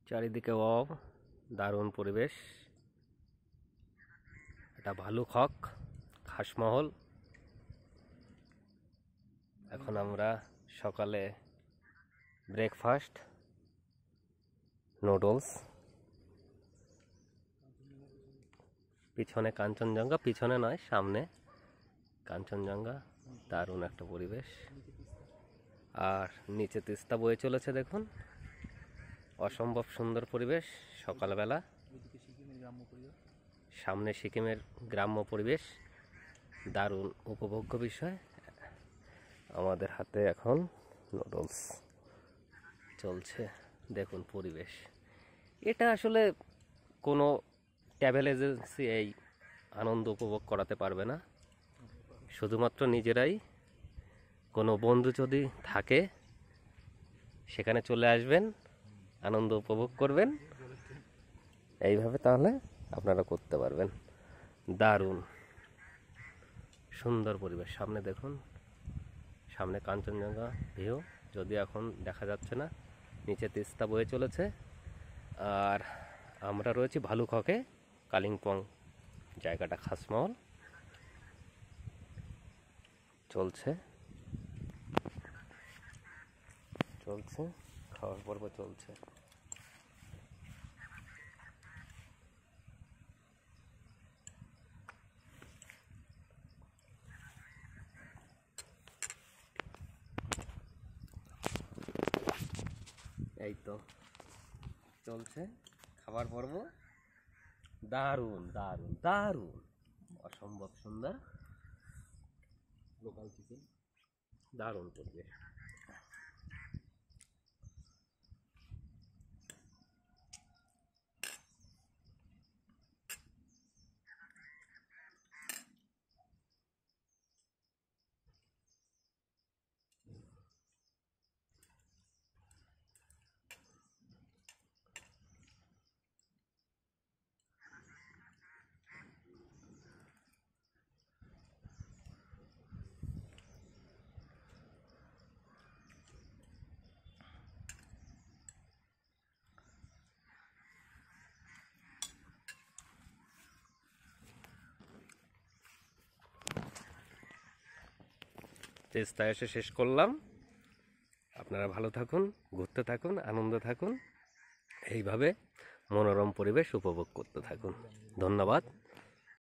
চারিদিকে দারুণ পরিবেশ। এটা ভালুখক খাসমহল। এখন আমরা সকালে ব্রেকফাস্ট নুডলস, পিছনে কাঞ্চনজঙ্ঘা, পিছনে নয় সামনে কাঞ্চনজঙ্ঘা। দারুণ একটা পরিবেশ। আর নিচে তিস্তা বয়ে চলেছে, দেখুন অসম্ভব সুন্দর পরিবেশ সকালবেলা। সামনে সিকিমের গ্রাম্য পরিবেশ, দারুণ উপভোগ্য বিষয়। আমাদের হাতে এখন নুডলস চলছে, দেখুন পরিবেশ। এটা আসলে কোনো ট্রাভেল এজেন্সি এই আনন্দ উপভোগ করাতে পারবে না। শুধুমাত্র নিজেরাই, কোনো বন্ধু যদি থাকে সেখানে চলে আসবেন, আনন্দ উপভোগ করবেন এইভাবে, তাহলে আপনারা করতে পারবেন। দারুণ সুন্দর পরিবেশ। সামনে দেখুন, সামনে কাঞ্চনজঙ্ঘা ভিউ, যদি এখন দেখা যাচ্ছে না, নিচে তিস্তা বয়ে চলেছে। আর আমরা রয়েছি ভালুখকে, কালিম্পং জায়গাটা খাসমহল চলছে চলছে খাওয়ার পর্ব চলছে। এই তো চলছে খাবার পর্ব। দারুণ দারুণ দারুণ, অসম্ভব সুন্দর লোকাল চিকেন, দারুণ পরিবেশ। তেস্তায় এসে শেষ করলাম। আপনারা ভালো থাকুন, ঘুরতে থাকুন, আনন্দে থাকুন, এইভাবে মনোরম পরিবেশ উপভোগ করতে থাকুন। ধন্যবাদ।